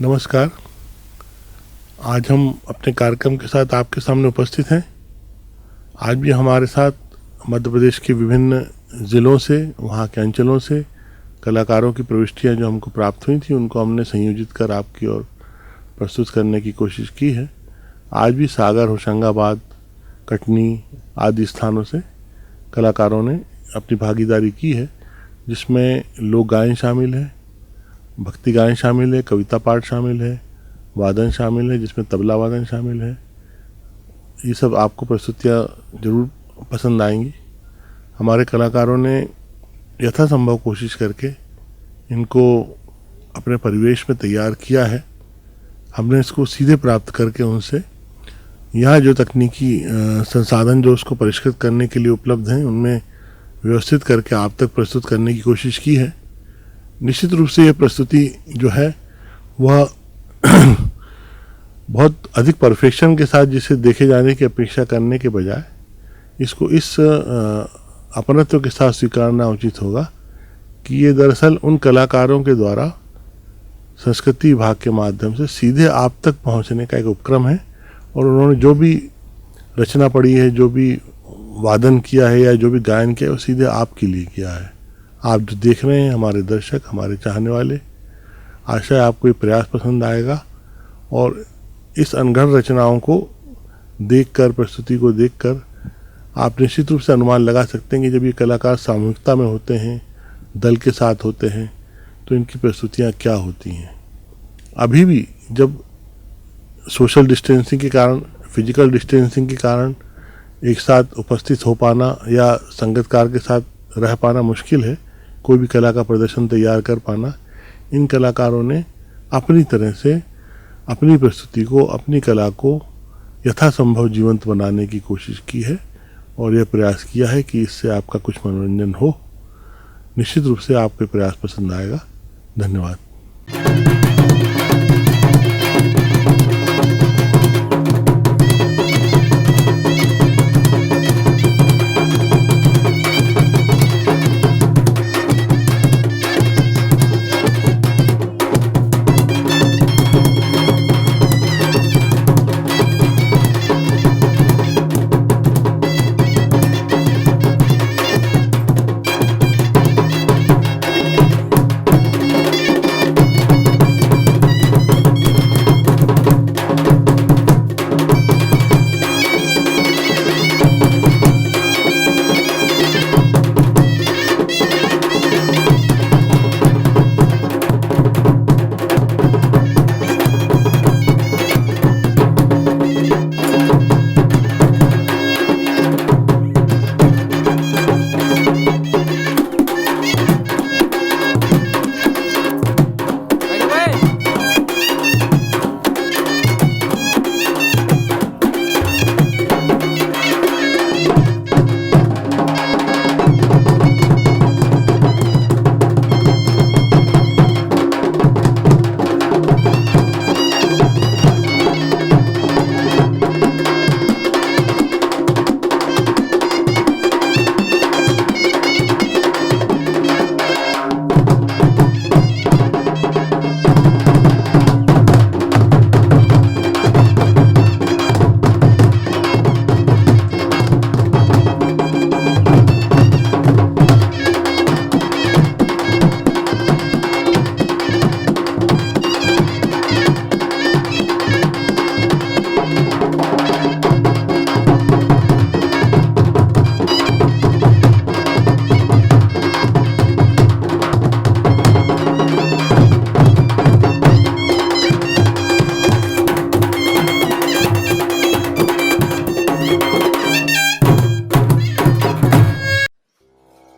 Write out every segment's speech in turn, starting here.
नमस्कार। आज हम अपने कार्यक्रम के साथ आपके सामने उपस्थित हैं। आज भी हमारे साथ मध्य प्रदेश के विभिन्न ज़िलों से, वहाँ के अंचलों से कलाकारों की प्रविष्टियाँ जो हमको प्राप्त हुई थी, उनको हमने संयोजित कर आपकी ओर प्रस्तुत करने की कोशिश की है। आज भी सागर, होशंगाबाद, कटनी आदि स्थानों से कलाकारों ने अपनी भागीदारी की है, जिसमें लोक गायन शामिल है, भक्ति गायन शामिल है, कविता पाठ शामिल है, वादन शामिल है जिसमें तबला वादन शामिल है। ये सब आपको प्रस्तुतियाँ जरूर पसंद आएंगी। हमारे कलाकारों ने यथासंभव कोशिश करके इनको अपने परिवेश में तैयार किया है। हमने इसको सीधे प्राप्त करके उनसे यहाँ जो तकनीकी संसाधन जो उसको परिष्कृत करने के लिए उपलब्ध हैं, उनमें व्यवस्थित करके आप तक प्रस्तुत करने की कोशिश की है। निश्चित रूप से यह प्रस्तुति जो है वह बहुत अधिक परफेक्शन के साथ जिसे देखे जाने की अपेक्षा करने के बजाय इसको इस अपनत्व के साथ स्वीकारना उचित होगा कि ये दरअसल उन कलाकारों के द्वारा संस्कृति विभाग के माध्यम से सीधे आप तक पहुंचने का एक उपक्रम है, और उन्होंने जो भी रचना पढ़ी है, जो भी वादन किया है या जो भी गायन किया है, वो सीधे आपके लिए किया है। आप जो देख रहे हैं, हमारे दर्शक, हमारे चाहने वाले, आशा है आपको ये प्रयास पसंद आएगा और इस अनगढ़ रचनाओं को देखकर, प्रस्तुति को देखकर आप निश्चित रूप से अनुमान लगा सकते हैं कि जब ये कलाकार सामूहिकता में होते हैं, दल के साथ होते हैं, तो इनकी प्रस्तुतियाँ क्या होती हैं। अभी भी जब सोशल डिस्टेंसिंग के कारण, फिजिकल डिस्टेंसिंग के कारण एक साथ उपस्थित हो पाना या संगीतकार के साथ रह पाना मुश्किल है, कोई भी कला का प्रदर्शन तैयार कर पाना, इन कलाकारों ने अपनी तरह से अपनी प्रस्तुति को, अपनी कला को यथासंभव जीवंत बनाने की कोशिश की है और यह प्रयास किया है कि इससे आपका कुछ मनोरंजन हो। निश्चित रूप से आपको प्रयास पसंद आएगा। धन्यवाद।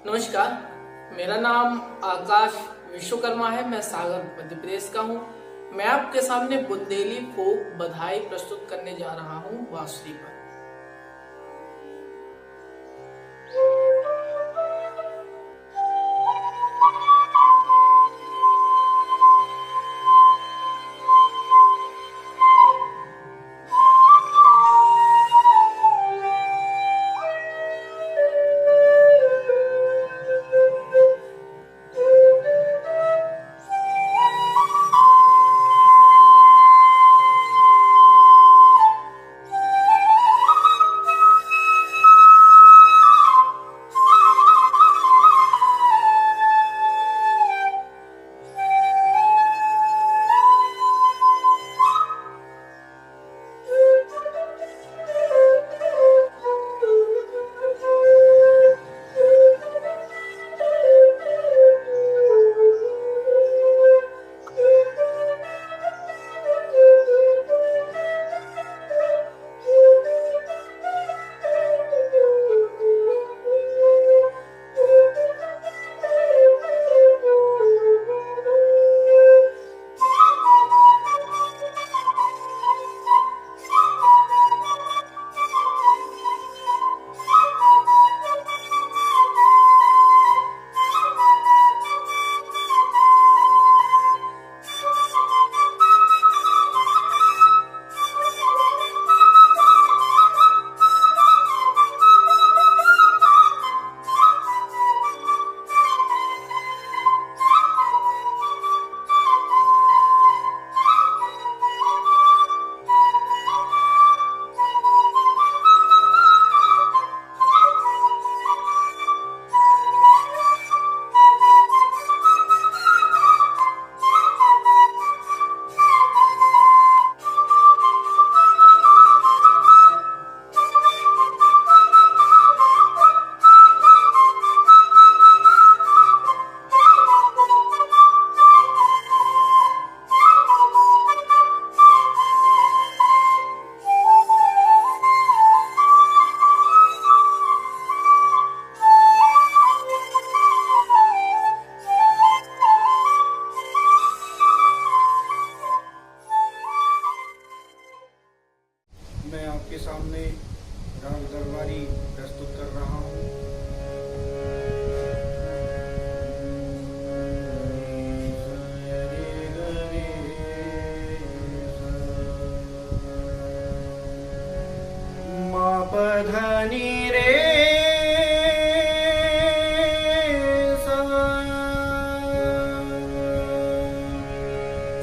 नमस्कार, मेरा नाम आकाश विश्वकर्मा है। मैं सागर मध्य प्रदेश का हूँ। मैं आपके सामने बुंदेली फोक बधाई प्रस्तुत करने जा रहा हूँ बांसुरी पर। पधनी रे सा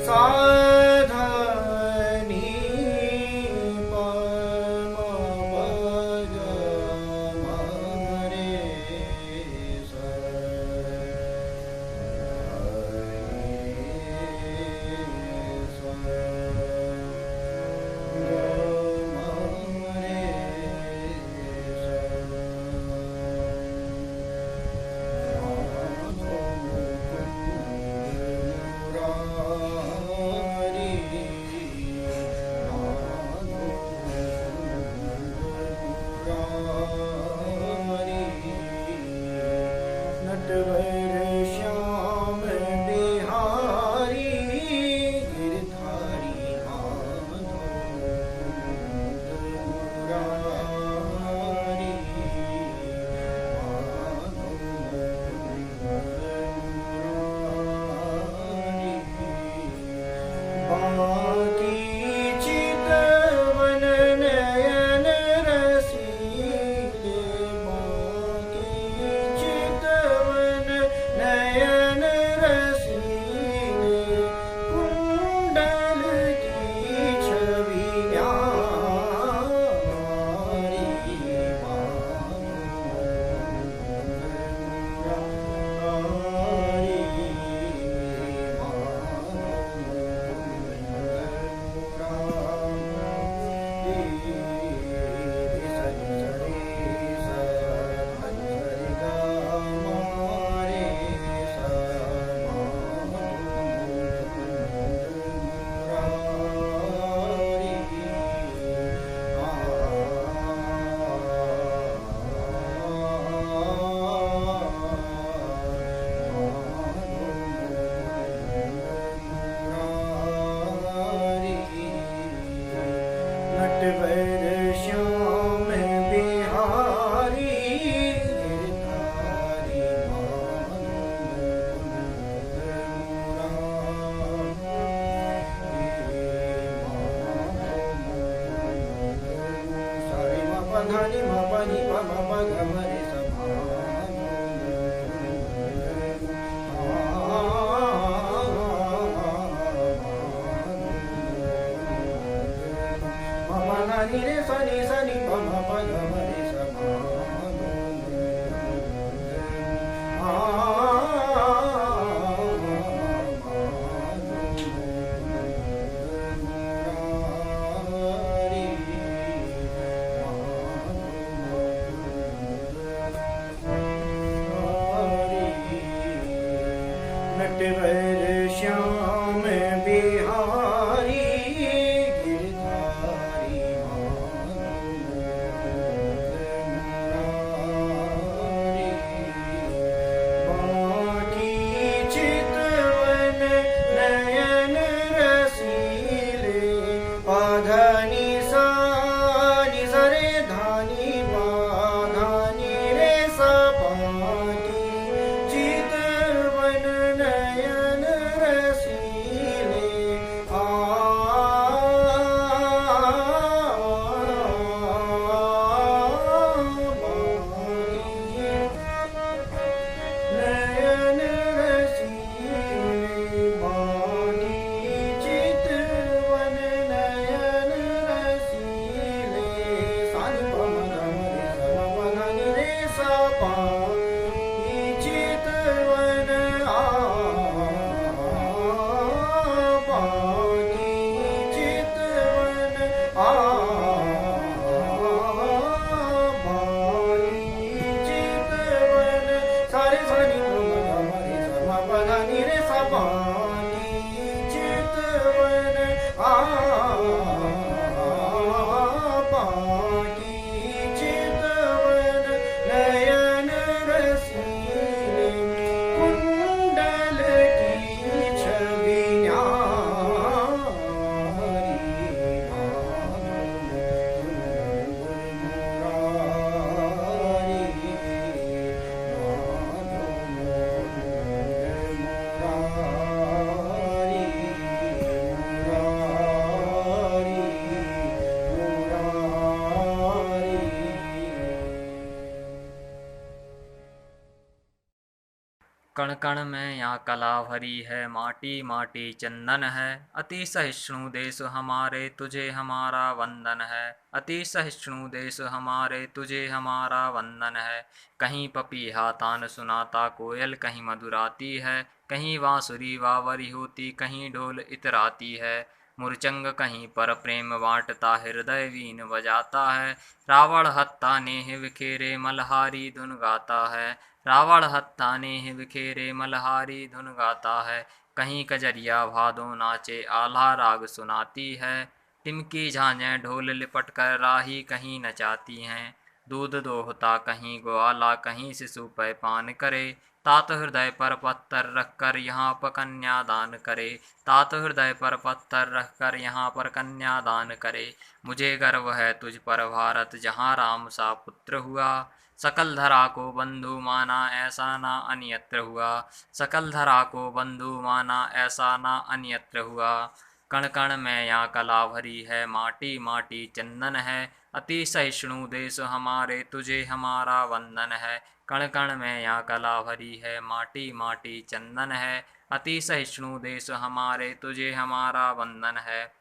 साधनी प म प ग म रे सा नटवर श्याम बिहारी गिरधारी मुरारी बाकी चितवन नयन रसीले बाकी चितवन नयन रसीले कुंडल की छवि न्यारी नटवर श्याम बिहारी गिरधारी सारे मा पधानी मा पनी प म प ग म रे सा नि रे सा नि प म प ग म रे सा नटवर श्याम बिहारी गिरधारी बाकी चितवन नयन रसीले पाधनी सा नि सा रे धानी पाधानी रे सा पाकी चितवन नयन रसीले नयन रसीले बानी चितवन नयन रसीले सानि प म ग म रे सा म प ध नि रे सा पा चितवन बानी चितवन बानी चितवन सारे सानि प म ग म रे सा म प ध नि रे सा बानी चितवन बानी चितवन नयन रसीले कुंडल की छवि न्यारी कण में यहाँ कला भरी है, माटी माटी चंदन है। अति सहिष्णु देश हमारे, तुझे हमारा वंदन है। अति सहिष्णु देश हमारे, तुझे हमारा वंदन है। कहीं पपीहा तान सुनाता कोयल, कहीं मधुराती है। कहीं बांसुरी वावरी होती, कहीं ढोल इतराती है। मुरचंग कहीं पर प्रेम बांटता, हृदय वीण बजाता है। रावण हत्ता नेह बिखेरे, मल्हारी धुन गाता है। रावण हत्ता नेह बिखेरे, मल्हारी धुन गाता है। कहीं कजरिया भादो नाचे, आल्हा राग सुनाती है। टिमकी झांझें ढोल लिपट कर राही कहीं नचाती हैं। दूध दोहता कहीं ग्वाला, कहीं शिशु पान करे। तात हृदय पर पत्थर रखकर यहाँ पर कन्यादान करे। तात हृदय पर पत्थर रखकर यहाँ पर कन्यादान करे। मुझे गर्व है तुझ पर भारत, जहाँ राम सा पुत्र हुआ। सकल धरा को बंधु माना, ऐसा ना अन्यत्र हुआ। सकल धरा को बंधु माना, ऐसा ना अन्यत्र हुआ। कण कण में यहाँ कला भरी है, माटी माटी चंदन है। अति सहिष्णु देश हमारे, तुझे हमारा वंदन है। कण कण में यहाँ कला भरी है, माटी माटी चंदन है। अति सहिष्णु देश हमारे, तुझे हमारा वंदन है।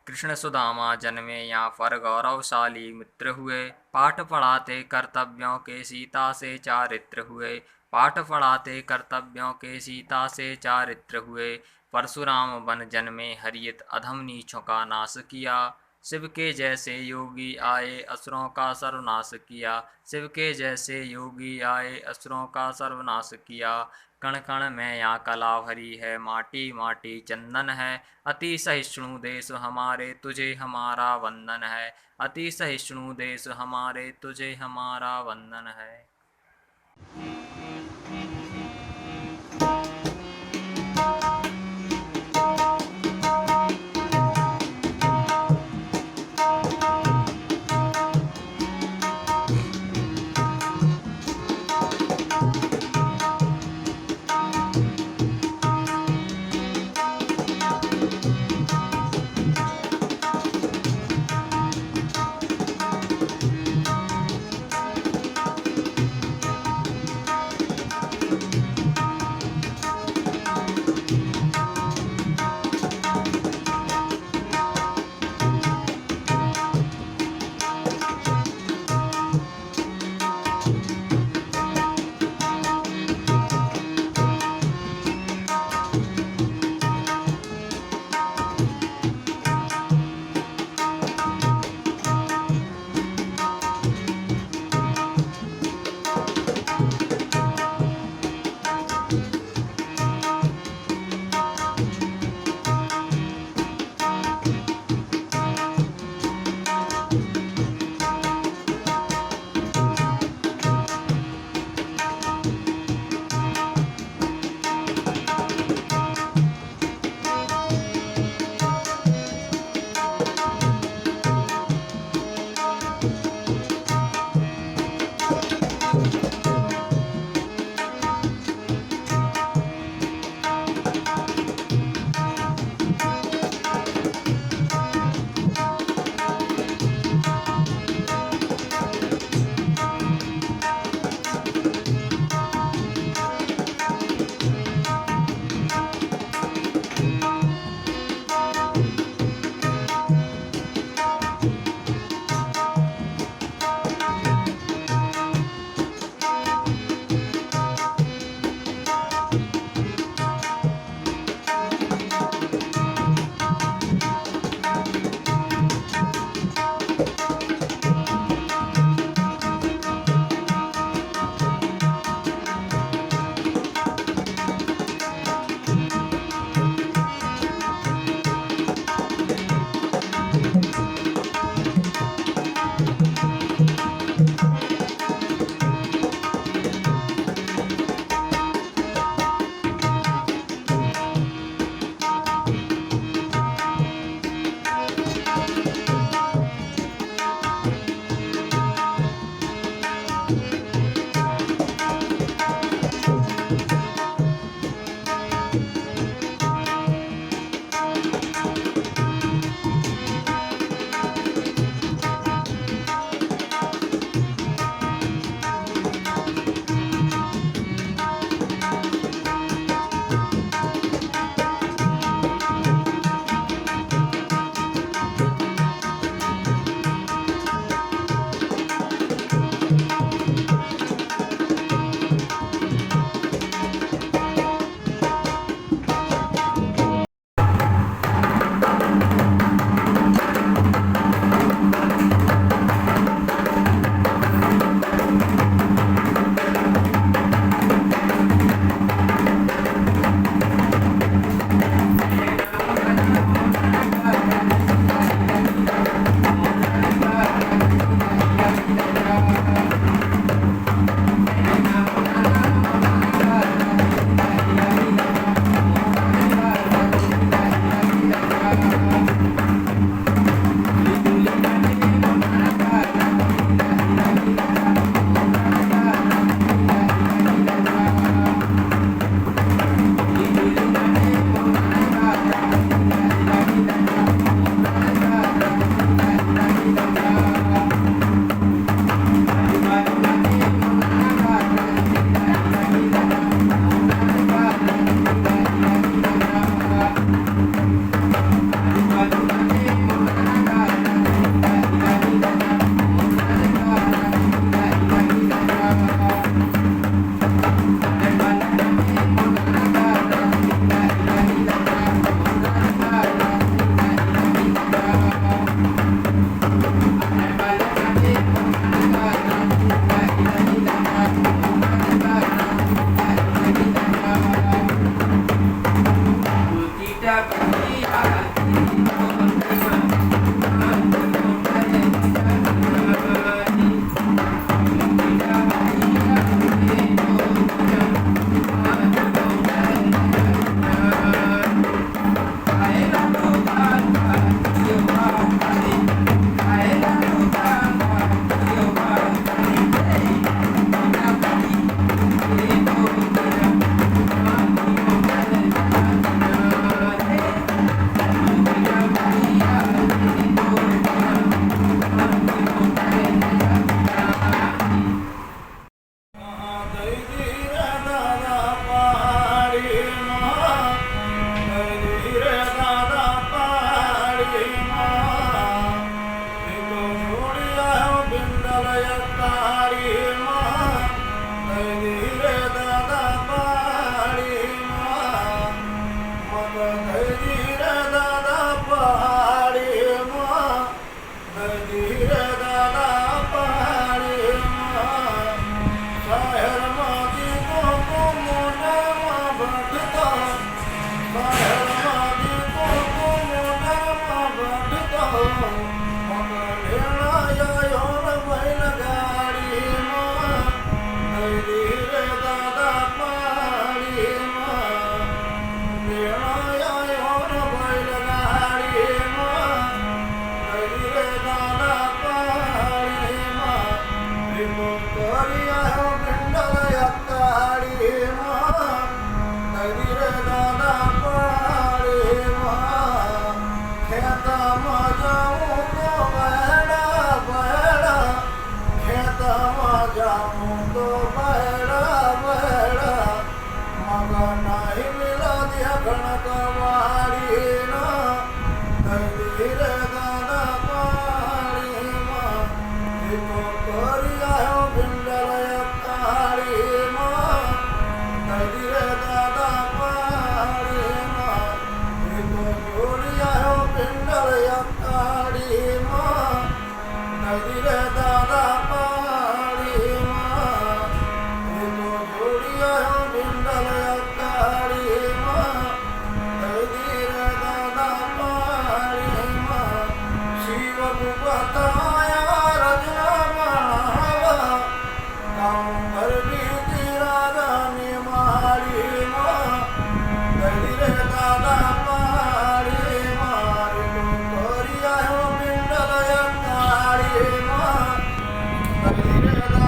कृष्ण सुदामा जन्मे यहाँ पर, गौरवशाली मित्र हुए। पाठ पढ़ाते कर्तव्यों के, सीता से चारित्र हुए। पाठ पढ़ाते कर्तव्यों के, सीता से चारित्र हुए। परशुराम बन जन्मे हरियत, अधम नीचों का नाश किया। शिव के जैसे योगी आए, असुरों का सर्वनाश किया। शिव के जैसे योगी आए, असुरों का सर्वनाश किया। कण कण में यहाँ कला भरी है, माटी माटी चंदन है। अति सहिष्णु देश हमारे, तुझे हमारा वंदन है। अति सहिष्णु देश हमारे, तुझे हमारा वंदन है।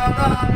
दादा